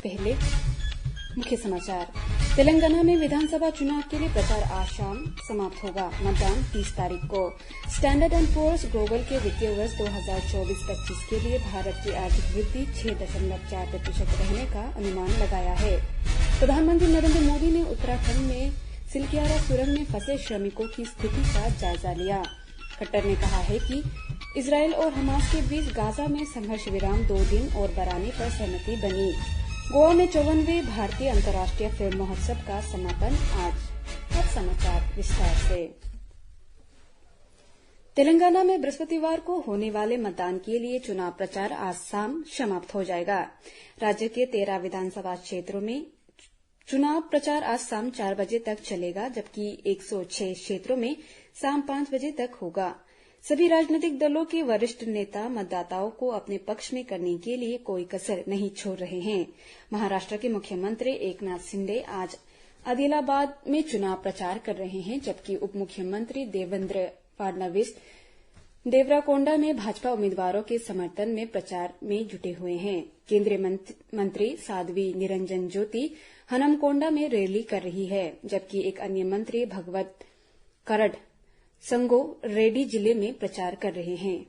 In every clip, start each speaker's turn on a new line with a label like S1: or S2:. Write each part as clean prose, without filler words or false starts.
S1: पहले मुख्य समाचार। तेलंगाना में विधानसभा चुनाव के लिए प्रचार आज शाम समाप्त होगा। मतदान 30 तारीख को। स्टैंडर्ड एंड पुअर्स ग्लोबल के वित्तीय वर्ष 2024-25 के लिए भारत की आर्थिक वृद्धि 6.4% रहने का अनुमान लगाया है। प्रधानमंत्री नरेंद्र मोदी ने उत्तराखंड में सिलक्यारा सुरंग में फंसे श्रमिकों की स्थिति का जायजा लिया। खट्टर ने कहा है कि इजरायल और हमास के बीच गाजा में संघर्ष विराम 2 दिन और बढ़ाने पर सहमति बनी। गोवा में 54वें भारतीय अंतर्राष्ट्रीय फिल्म महोत्सव का समापन आज। अब समाचार विस्तार से। तेलंगाना में बृहस्पतिवार को होने वाले मतदान के लिए चुनाव प्रचार आज शाम समाप्त हो जाएगा। राज्य के 13 विधानसभा क्षेत्रों में चुनाव प्रचार आज शाम 4 बजे तक चलेगा, जबकि 106 क्षेत्रों में शाम 5 बजे तक होगा। सभी राजनीतिक दलों के वरिष्ठ नेता मतदाताओं को अपने पक्ष में करने के लिए कोई कसर नहीं छोड़ रहे हैं। महाराष्ट्र के मुख्यमंत्री एकनाथ शिंदे आज आदिलाबाद में चुनाव प्रचार कर रहे हैं, जबकि उप मुख्यमंत्री देवेंद्र फडणवीस देवराकोंडा में भाजपा उम्मीदवारों के समर्थन में प्रचार में जुटे हुए हैं। केंद्रीय मंत्री साध्वी निरंजन ज्योति हनमकोंडा में रैली कर रही है, जबकि एक अन्य मंत्री भगवत करड संगो रेड्डी जिले में प्रचार कर रहे हैं।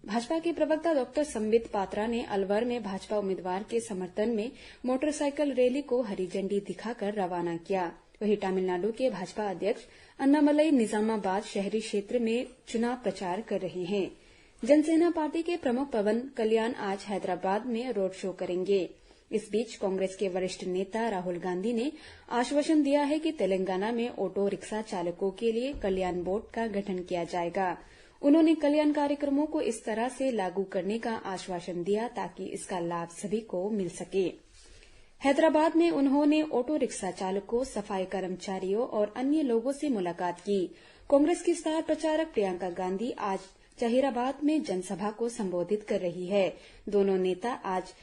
S1: भाजपा के प्रवक्ता डॉ संबित पात्रा ने अलवर में भाजपा उम्मीदवार के समर्थन में मोटरसाइकिल रैली को हरी झंडी दिखाकर रवाना किया। वहीं तमिलनाडु के भाजपा अध्यक्ष अन्नामलई निजामाबाद शहरी क्षेत्र में चुनाव प्रचार कर रहे हैं। जनसेना पार्टी के प्रमुख पवन कल्याण आज हैदराबाद में रोड शो करेंगे। इस बीच कांग्रेस के वरिष्ठ नेता राहुल गांधी ने आश्वासन दिया है कि तेलंगाना में ऑटो रिक्शा चालकों के लिए कल्याण बोर्ड का गठन किया जाएगा। उन्होंने कल्याण कार्यक्रमों को इस तरह से लागू करने का आश्वासन दिया ताकि इसका लाभ सभी को मिल सके। हैदराबाद में उन्होंने ऑटो रिक्शा चालकों, सफाई कर्मचारियों और अन्य लोगों से मुलाकात की। कांग्रेस की स्टार प्रचारक प्रियंका गांधी आज जहीराबाद में जनसभा को संबोधित कर रही है। दोनों नेता आज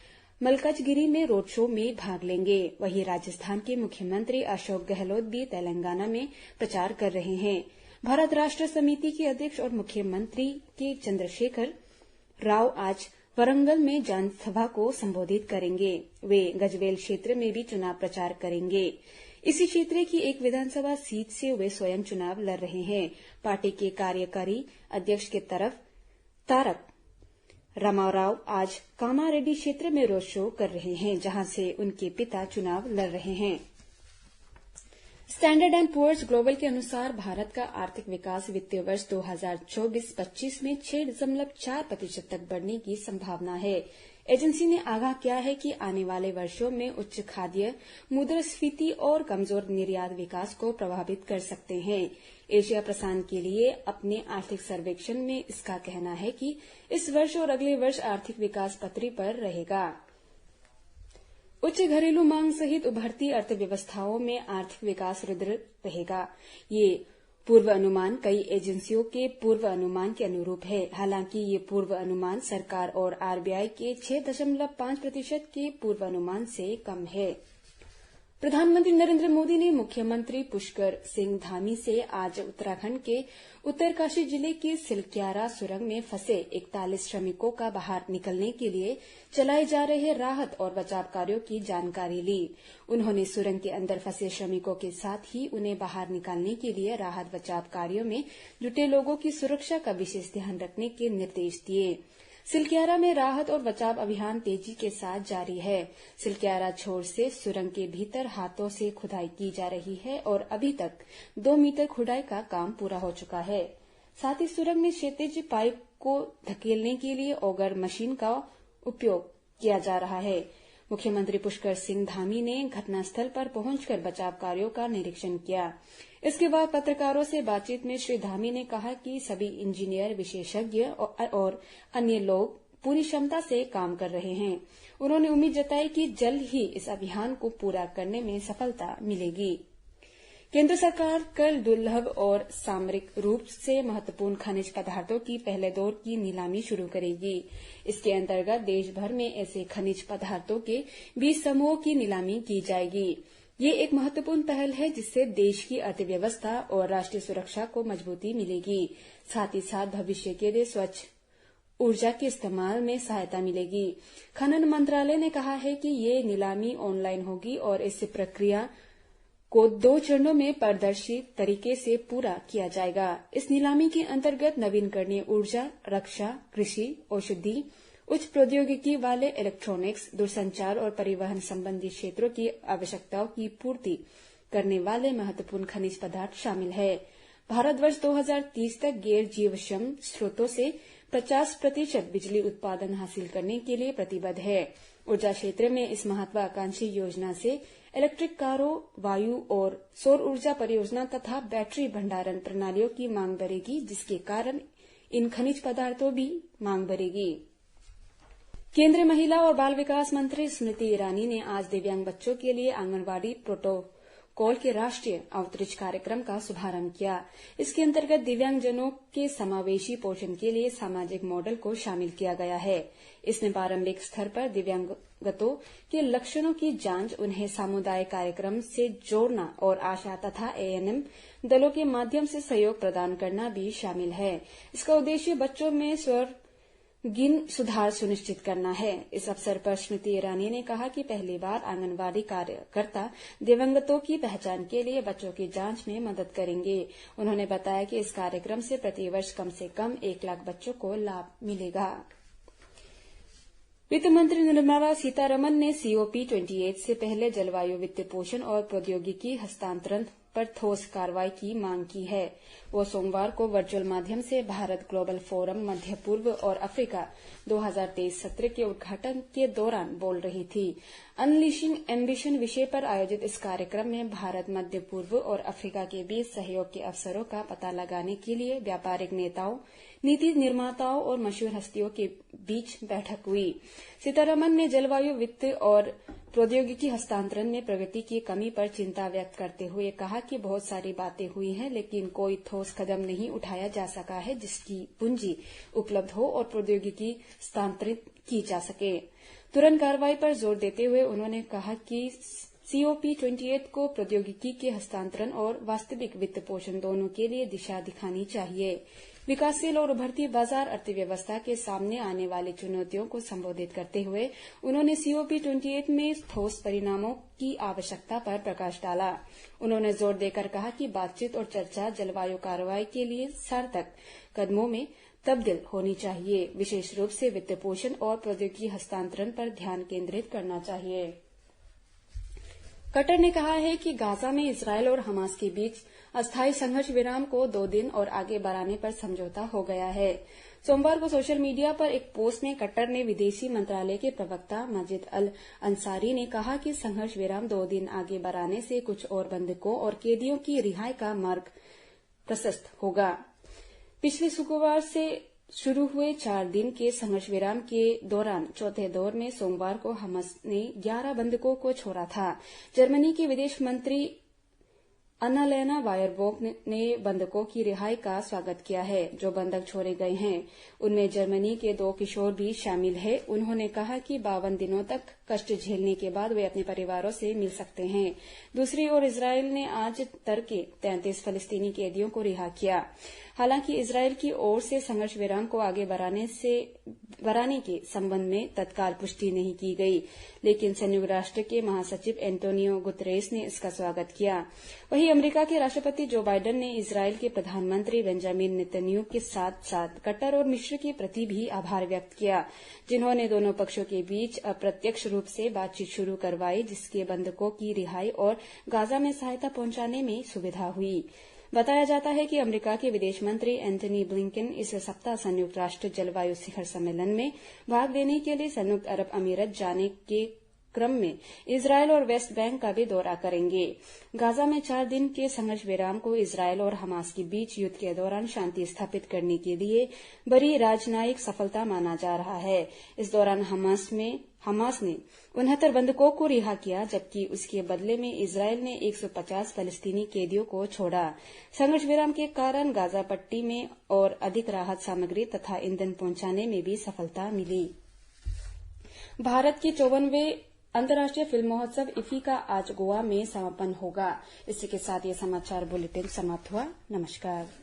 S1: मलकजगिरी में रोड शो में भाग लेंगे। वहीं राजस्थान के मुख्यमंत्री अशोक गहलोत भी तेलंगाना में प्रचार कर रहे हैं। भारत राष्ट्र समिति के अध्यक्ष और मुख्यमंत्री के चंद्रशेखर राव आज वरंगल में जनसभा को संबोधित करेंगे। वे गजवेल क्षेत्र में भी चुनाव प्रचार करेंगे। इसी क्षेत्र की एक विधानसभा सीट से वे स्वयं चुनाव लड़ रहे हैं। पार्टी के कार्यकारी अध्यक्ष के तरफ तारक रामाराव आज कामारेड्डी क्षेत्र में रोड शो कर रहे हैं, जहां से उनके पिता चुनाव लड़ रहे हैं। स्टैंडर्ड एंड पुअर्स ग्लोबल के अनुसार भारत का आर्थिक विकास वित्तीय वर्ष 2024-25 में 6.4% तक बढ़ने की संभावना है। एजेंसी ने आगाह किया है कि आने वाले वर्षों में उच्च खाद्य मुद्रास्फीति और कमजोर निर्यात विकास को प्रभावित कर सकते हैं। एशिया प्रशांत के लिए अपने आर्थिक सर्वेक्षण में इसका कहना है कि इस वर्ष और अगले वर्ष आर्थिक विकास पटरी पर रहेगा। उच्च घरेलू मांग सहित उभरती अर्थव्यवस्थाओं में आर्थिक विकास सुदृढ़ रहेगा। ये पूर्व अनुमान कई एजेंसियों के पूर्व अनुमान के अनुरूप है। हालांकि ये पूर्व अनुमान सरकार और आरबीआई के 6.5% के पूर्व अनुमान से कम है। प्रधानमंत्री नरेंद्र मोदी ने मुख्यमंत्री पुष्कर सिंह धामी से आज उत्तराखंड के उत्तरकाशी जिले की सिलक्यारा सुरंग में फंसे 41 श्रमिकों का बाहर निकलने के लिए चलाए जा रहे राहत और बचाव कार्यों की जानकारी ली। उन्होंने सुरंग के अंदर फंसे श्रमिकों के साथ ही उन्हें बाहर निकालने के लिए राहत बचाव कार्यों में जुटे लोगों की सुरक्षा का विशेष ध्यान रखने के निर्देश दिए। सिलक्यारा में राहत और बचाव अभियान तेजी के साथ जारी है। सिलक्यारा छोर से सुरंग के भीतर हाथों से खुदाई की जा रही है और अभी तक 2 मीटर खुदाई का काम पूरा हो चुका है। साथ ही सुरंग में क्षैतिज पाइप को धकेलने के लिए ऑगर मशीन का उपयोग किया जा रहा है। मुख्यमंत्री पुष्कर सिंह धामी ने घटनास्थल पर पहुंचकर बचाव कार्यों का निरीक्षण किया। इसके बाद पत्रकारों से बातचीत में श्री धामी ने कहा कि सभी इंजीनियर, विशेषज्ञ और अन्य लोग पूरी क्षमता से काम कर रहे हैं। उन्होंने उम्मीद जताई कि जल्द ही इस अभियान को पूरा करने में सफलता मिलेगी। केंद्र सरकार कल दुर्लभ और सामरिक रूप से महत्वपूर्ण खनिज पदार्थों की पहले दौर की नीलामी शुरू करेगी। इसके अंतर्गत देश भर में ऐसे खनिज पदार्थों के 20 समूहों की नीलामी की जाएगी। ये एक महत्वपूर्ण पहल है जिससे देश की अर्थव्यवस्था और राष्ट्रीय सुरक्षा को मजबूती मिलेगी। साथ ही साथ भविष्य के लिए स्वच्छ ऊर्जा के इस्तेमाल में सहायता मिलेगी। खनन मंत्रालय ने कहा है कि ये नीलामी ऑनलाइन होगी और इस प्रक्रिया को 2 चरणों में पारदर्शी तरीके से पूरा किया जाएगा। इस नीलामी के अंतर्गत नवीनकरणीय ऊर्जा, रक्षा, कृषि, औषधि, उच्च प्रौद्योगिकी वाले इलेक्ट्रॉनिक्स, दूरसंचार और परिवहन संबंधी क्षेत्रों की आवश्यकताओं की पूर्ति करने वाले महत्वपूर्ण खनिज पदार्थ शामिल है। भारत वर्ष 2030 तक गैर जीवाश्म स्रोतों से 50% बिजली उत्पादन हासिल करने के लिए प्रतिबद्ध है। ऊर्जा क्षेत्र में इस महत्वाकांक्षी योजना से इलेक्ट्रिक कारों, वायु और सौर ऊर्जा परियोजना तथा बैटरी भंडारण प्रणालियों की मांग बढ़ेगी, जिसके कारण इन खनिज पदार्थों भी मांग बढ़ेगी। केंद्रीय महिला और बाल विकास मंत्री स्मृति ईरानी ने आज दिव्यांग बच्चों के लिए आंगनवाड़ी प्रोटोकॉल के राष्ट्रीय आउटरीच कार्यक्रम का शुभारंभ किया। इसके अंतर्गत दिव्यांगजनों के समावेशी पोषण के लिए सामाजिक मॉडल को शामिल किया गया है। इसमें प्रारंभिक स्तर पर दिव्यांगतों के लक्षणों की जांच, उन्हें सामुदायिक कार्यक्रम से जोड़ना और आशा तथा एएनएम दलों के माध्यम से सहयोग प्रदान करना भी शामिल है। इसका उद्देश्य बच्चों में सर्वांगीण सुधार सुनिश्चित करना है। इस अवसर पर स्मृति ईरानी ने कहा कि पहली बार आंगनवाड़ी कार्यकर्ता दिव्यांगतों की पहचान के लिए बच्चों की जांच में मदद करेंगे। उन्होंने बताया कि इस कार्यक्रम से प्रतिवर्ष कम से कम 1 लाख बच्चों को लाभ मिलेगा। वित्त मंत्री निर्मला सीतारमण ने COP28 से पहले जलवायु वित्त पोषण और प्रौद्योगिकी हस्तांतरण पर ठोस कार्रवाई की मांग की है। वो सोमवार को वर्चुअल माध्यम से भारत ग्लोबल फोरम मध्य पूर्व और अफ्रीका 2023 सत्र के उद्घाटन के दौरान बोल रही थी। अनलीशिंग एम्बिशन विषय पर आयोजित इस कार्यक्रम में भारत, मध्य पूर्व और अफ्रीका के बीच सहयोग के अवसरों का पता लगाने के लिए व्यापारिक नेताओं, नीति निर्माताओं और मशहूर हस्तियों के बीच बैठक हुई। सीतारमण ने जलवायु वित्त और प्रौद्योगिकी हस्तांतरण में प्रगति की कमी पर चिंता व्यक्त करते हुए कहा कि बहुत सारी बातें हुई हैं, लेकिन कोई ठोस कदम नहीं उठाया जा सका है जिसकी पूंजी उपलब्ध हो और प्रौद्योगिकी हस्तांतरित की जा सके। तुरंत कार्रवाई पर जोर देते हुए उन्होंने कहा कि COP28 को प्रौद्योगिकी के हस्तांतरण और वास्तविक वित्त पोषण दोनों के लिए दिशा दिखानी चाहिए। विकासशील और उभरती बाजार अर्थव्यवस्था के सामने आने वाली चुनौतियों को संबोधित करते हुए उन्होंने COP28 में ठोस परिणामों की आवश्यकता पर प्रकाश डाला। उन्होंने जोर देकर कहा कि बातचीत और चर्चा जलवायु कार्रवाई के लिए सार्थक कदमों में तब्दील होनी चाहिए। विशेष रूप से वित्त पोषण और प्रौद्योगिकी हस्तांतरण पर ध्यान केंद्रित करना चाहिए। कतर ने कहा है कि गाजा में इजरायल और हमास के बीच अस्थायी संघर्ष विराम को 2 दिन और आगे बढ़ाने पर समझौता हो गया है। सोमवार को सोशल मीडिया पर एक पोस्ट में कतर ने विदेशी मंत्रालय के प्रवक्ता मजिद अल अंसारी ने कहा कि संघर्ष विराम 2 दिन आगे बढ़ाने से कुछ और बंधकों और कैदियों की रिहाई का मार्ग प्रशस्त होगा। पिछले शुक्रवार से शुरू हुए 4 दिन के संघर्ष विराम के दौरान चौथे दौर में सोमवार को हमास ने 11 बंधकों को छोड़ा था। जर्मनी के विदेश मंत्री अन्नालेना बायरबॉक ने बंधकों की रिहाई का स्वागत किया है। जो बंधक छोड़े गए हैं उनमें जर्मनी के 2 किशोर भी शामिल हैं। उन्होंने कहा कि 52 दिनों तक कष्ट झेलने के बाद वे अपने परिवारों से मिल सकते हैं। दूसरी ओर इजरायल ने आज तड़के 33 फलस्तीनी कैदियों को रिहा किया। हालांकि इजरायल की ओर से संघर्ष विराम को आगे बढ़ाने के संबंध में तत्काल पुष्टि नहीं की गई, लेकिन संयुक्त राष्ट्र के महासचिव एंटोनियो गुतरेस ने इसका स्वागत किया। वहीं अमेरिका के राष्ट्रपति जो बाइडेन ने इजरायल के प्रधानमंत्री बेंजामिन नेतन्याहू के साथ साथ कतर और मिस्र के प्रति भी आभार व्यक्त किया, जिन्होंने दोनों पक्षों के बीच अप्रत्यक्ष रूप से बातचीत शुरू करवाई, जिसके बंधकों की रिहाई और गाजा में सहायता पहुंचाने में सुविधा हुई। बताया जाता है कि अमेरिका के विदेश मंत्री एंटनी ब्लिंकन इस सप्ताह संयुक्त राष्ट्र जलवायु शिखर सम्मेलन में भाग लेने के लिए संयुक्त अरब अमीरात जाने के क्रम में इजरायल और वेस्ट बैंक का भी दौरा करेंगे। गाजा में 4 दिन के संघर्ष विराम को इजरायल और हमास के बीच युद्ध के दौरान शांति स्थापित करने के लिए बड़ी राजनयिक सफलता माना जा रहा है। इस दौरान हमास ने 69 बंधकों को रिहा किया, जबकि उसके बदले में इजरायल ने 150 फलस्तीनी कैदियों को छोड़ा। संघर्ष विराम के कारण गाजा पट्टी में और अधिक राहत सामग्री तथा ईंधन पहुंचाने में भी सफलता मिली। भारत के 54वें अंतर्राष्ट्रीय फिल्म महोत्सव इफ्फी का आज गोवा में समापन होगा। इसी के साथ ये समाचार बुलेटिन समाप्त हुआ। नमस्कार।